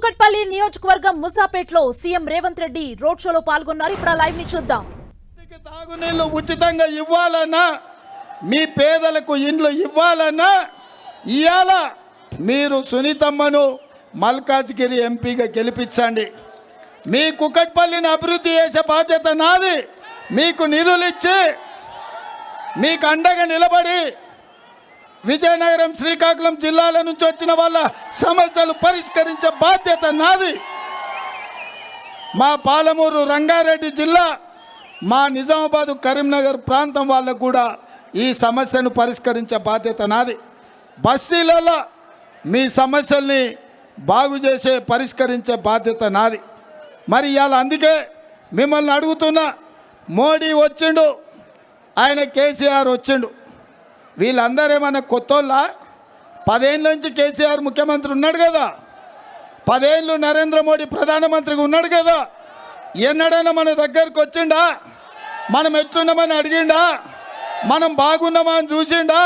కుకట్పల్లి నియోజకవర్గం ముసాపేట్లో CM Revanth Reddy road షోలో పాల్గొన్నారు. ఇప్పుడు ఆ లైవ్ ని చూద్దాం. తాగునీళ్లు ఉచితంగా ఇవ్వాలన్నా, మీ పేదలకు ఇండ్లు ఇవ్వాలన్నా ఇవాళ మీరు సునీతమ్మను మల్కాజ్గిరి ఎంపీగా గెలిపించండి. మీ కుకట్పల్లిని అభివృద్ధి చేసే బాధ్యత నాది. మీకు నిధులు ఇచ్చి మీకు అండగా నిలబడి విజయనగరం, శ్రీకాకుళం జిల్లాల నుంచి వచ్చిన వాళ్ళ సమస్యలు పరిష్కరించే బాధ్యత నాది. మా పాలమూరు, రంగారెడ్డి జిల్లా, మా నిజామాబాదు, కరీంనగర్ ప్రాంతం వాళ్ళకు కూడా ఈ సమస్యను పరిష్కరించే బాధ్యత నాది. బస్తీలలో మీ సమస్యల్ని బాగు చేసే పరిష్కరించే బాధ్యత నాది. మరి ఇవాళ అందుకే మిమ్మల్ని అడుగుతున్నా, మోడీ వచ్చిండు, ఆయన కేసీఆర్ వచ్చిండు, వీళ్ళందరూ ఏమన్నా కొత్తోళ్ళ? 10 ఏళ్ళ నుంచి కేసీఆర్ ముఖ్యమంత్రి ఉన్నాడు కదా, 10 ఏళ్ళు నరేంద్ర మోడీ ప్రధానమంత్రిగా ఉన్నాడు కదా. ఎన్నడైనా మన దగ్గరికి వచ్చిండా? మనం ఎట్లున్నామని అడిగిండా? మనం బాగున్నామా అని చూసిండా?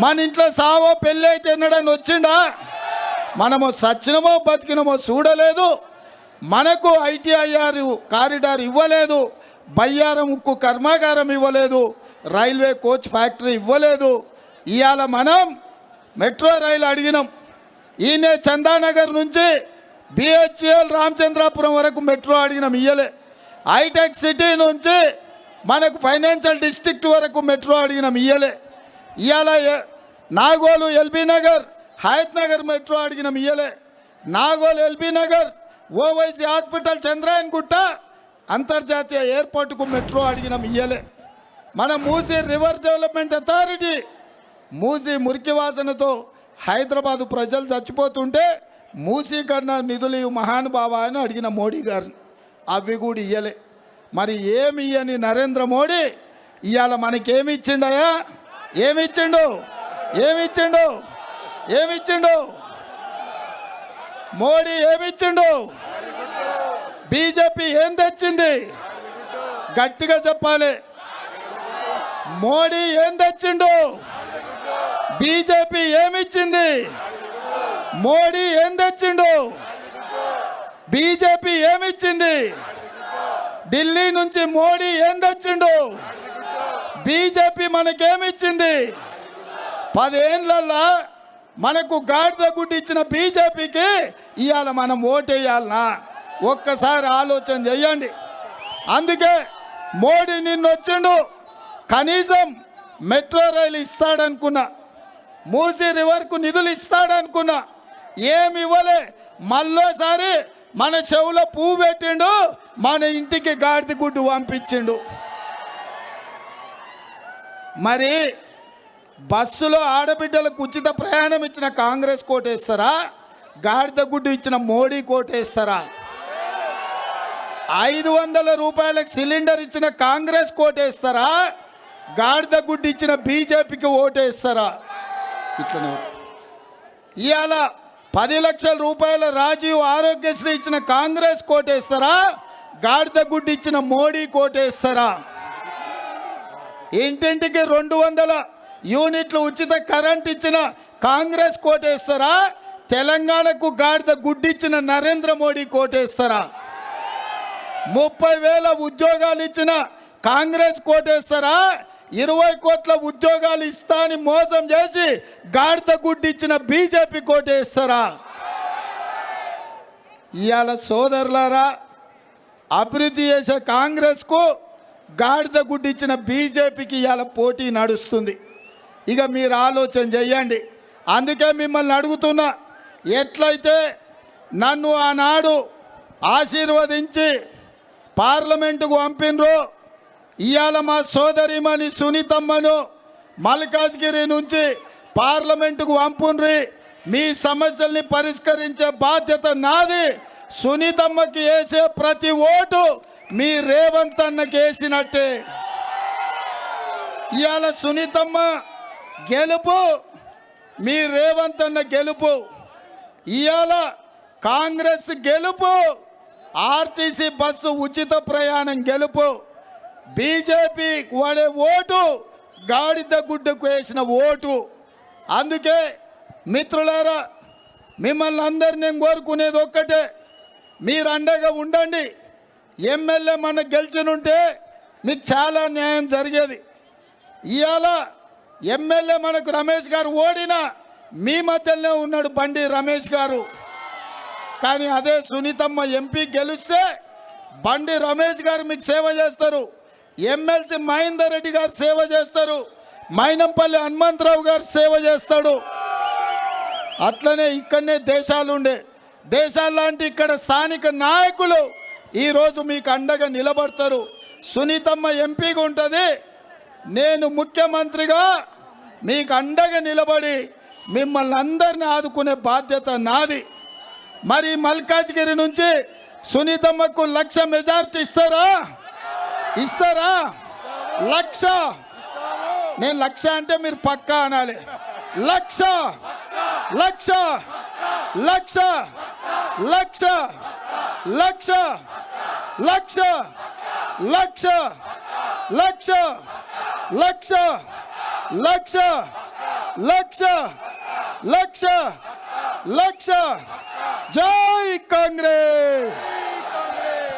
మన ఇంట్లో సావో పెళ్ళి అయితే ఎన్నడని వచ్చిండా? మనము సచ్చినమో బతికినమో చూడలేదు. మనకు ITIR కారిడార్ ఇవ్వలేదు, బయ్యారం ఉక్కు కర్మాగారం ఇవ్వలేదు, రైల్వే కోచ్ ఫ్యాక్టరీ ఇవ్వలేదు. ఇవాళ మనం మెట్రో రైలు అడిగినాం. ఈయనే చందానగర్ నుంచి BHEL రామచంద్రాపురం వరకు మెట్రో అడిగినాం, ఇయ్యలే. హైటెక్ సిటీ నుంచి మనకు ఫైనాన్షియల్ డిస్ట్రిక్ట్ వరకు మెట్రో అడిగినాం, ఇయ్యలే. ఇవాళ నాగోలు, LB నగర్, హయత్ నగర్ మెట్రో అడిగినాం, ఇయ్యలే. Nagole, LB Nagar, OYC hospital, Chandrayaan గుట్ట, అంతర్జాతీయ ఎయిర్పోర్టుకు మెట్రో అడిగినాం, ఇయ్యలే. మన Musi river development authority, Musi మురికి వాసనతో హైదరాబాదు ప్రజలు చచ్చిపోతుంటే మూసీ కన్నా నిధులు మహానుభావ అని అడిగిన మోడీ గారిని, అవి కూడా ఇయ్యలే. మరి ఏమి ఇయ్యని నరేంద్ర మోడీ ఇవాళ మనకేమి ఇచ్చిండయా? ఏమిచ్చిండు? ఏమిచ్చిండు? ఏమిచ్చిండు? మోడీ ఏమిచ్చిండు? బీజేపీ ఏం తెచ్చింది? గట్టిగా చెప్పాలి. మోడీ ఏం తెచ్చిండు? బీజేపీ ఏమిచ్చింది? మోడీ ఏం తెచ్చిండు? బీజేపీ ఏమిచ్చింది? ఢిల్లీ నుంచి మోడీ ఏం తెచ్చిండు? బీజేపీ మనకేమిచ్చింది? 10 ఏళ్ళల్లో మనకు గాడిద గుడ్డి ఇచ్చిన బీజేపీకి ఇవాళ మనం ఓటేయాలనా? ఒక్కసారి ఆలోచన చెయ్యండి. అందుకే మోడీ నిన్నొచ్చిండు, కనీసం మెట్రో రైలు ఇస్తాడనుకున్నా, మూసీ రివర్కు నిధులు ఇస్తాడనుకున్నా, ఏమి ఇవ్వలే. మళ్ళోసారి మన చెవులో పువ్వు పెట్టిండు, మన ఇంటికి గాడిద గుడ్డు పంపించిండు. మరి బస్సులో ఆడబిడ్డలకు ఉచిత ప్రయాణం ఇచ్చిన కాంగ్రెస్ కోటేస్తారా? గాడిద గుడ్డు ఇచ్చిన మోడీ కోటేస్తారా? 500 రూపాయలకు సిలిండర్ ఇచ్చిన కాంగ్రెస్ కోటేస్తారా? గాడిద గుడ్డు ఇచ్చిన బీజేపీకి ఓటేస్తారా? ఇట్లనే ఇవాళ 10 లక్షల రూపాయల రాజీవ్ ఆరోగ్యశ్రీ ఇచ్చిన కాంగ్రెస్ కోటేస్తారా? గాడిద గుడ్డు ఇచ్చిన మోడీ కోటేస్తారా? ఇంటింటికి 200 యూనిట్లు ఉచిత కరెంట్ ఇచ్చిన కాంగ్రెస్ కోటేస్తారా? తెలంగాణకు గాడిద గుడ్డు ఇచ్చిన నరేంద్ర మోడీ కోటేస్తారా? 30,000 ఉద్యోగాలు ఇచ్చిన కాంగ్రెస్ కోటేస్తారా? 20 కోట్ల ఉద్యోగాలు ఇస్తా అని మోసం చేసి గాడిద గుడ్డు ఇచ్చిన బీజేపీ కోటేస్తారా? ఇవాళ సోదరులారా, అభివృద్ధి చేసే కాంగ్రెస్కు గాడిద గుడ్డు ఇచ్చిన బీజేపీకి ఇవాళ పోటీ నడుస్తుంది. ఇక మీరు ఆలోచన చెయ్యండి. అందుకే మిమ్మల్ని అడుగుతున్నా, ఎట్లయితే నన్ను ఆనాడు ఆశీర్వదించి పార్లమెంటుకు పంపినరో, ఇవాళ మా సోదరిమణి సునీతమ్మను మల్కాజ్గిరి నుంచి పార్లమెంటుకు పంపుండ్రి. మీ సమస్యల్ని పరిష్కరించే బాధ్యత నాది. సునీతమ్మకి వేసే ప్రతి ఓటు మీ రేవంత్ అన్నకి వేసినట్టే. ఇవాళ సునీతమ్మ గెలుపు, మీ రేవంత్ అన్న గెలుపు. ఇవాళ కాంగ్రెస్ గెలుపు, ఆర్టీసీ బస్సు ఉచిత ప్రయాణం గెలుపు. బీజేపీ వాడే ఓటు గాడిద గుడ్డకు వేసిన ఓటు. అందుకే మిత్రులారా, మిమ్మల్ని అందరు నేను కోరుకునేది ఒక్కటే, మీరు అండగా ఉండండి. ఎమ్మెల్యే మనకు గెలిచినుంటే మీకు చాలా న్యాయం జరిగేది. ఇవాళ ఎమ్మెల్యే మనకు రమేష్ గారు ఓడినా మీ మధ్యలోనే ఉన్నాడు బండి రమేష్ గారు. కానీ అదే సునీతమ్మ ఎంపీ గెలిస్తే బండి రమేష్ గారు మీకు సేవ చేస్తారు, ఎమ్మెల్సీ మహేందర్ రెడ్డి గారు సేవ చేస్తారు, మైనంపల్లి హనుమంతరావు గారు సేవ చేస్తాడు. అట్లనే ఇక్కడనే దేశాలాంటి ఇక్కడ స్థానిక నాయకులు ఈరోజు మీకు అండగా నిలబడతారు. సునీతమ్మ ఎంపీగా ఉంటుంది, నేను ముఖ్యమంత్రిగా మీకు అండగా నిలబడి మిమ్మల్ని అందరినీ ఆదుకునే బాధ్యత నాది. మరి మల్కాజ్గిరి నుంచి సునీతమ్మకు 1,00,000 మెజార్టీ ఇస్తారా? 1,00,000. నేను 1,00,000 అంటే మీరు పక్కా అనాలి. 1,00,000. జై కాంగ్రెస్,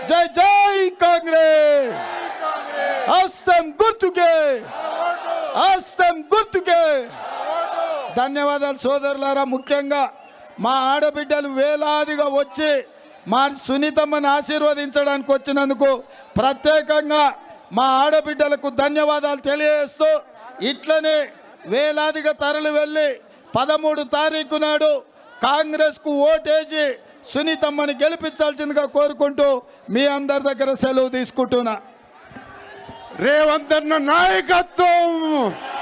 జై కాంగ్రెస్. హస్తం గుర్తుకే. ధన్యవాదాలు సోదరులారా. ముఖ్యంగా మా ఆడబిడ్డలు వేలాదిగా వచ్చి మా సునీతమ్మని ఆశీర్వదించడానికి వచ్చినందుకు ప్రత్యేకంగా మా ఆడబిడ్డలకు ధన్యవాదాలు తెలియజేస్తూ, ఇట్లనే వేలాదిగా తరలి వెళ్ళి 13 తారీఖు నాడు కాంగ్రెస్కు ఓటేసి సునీతమ్మని గెలిపించాల్సిందిగా కోరుకుంటూ మీ అందరి దగ్గర సెలవు తీసుకుంటున్నా. రేవంత్ అన్న నాయకత్వం.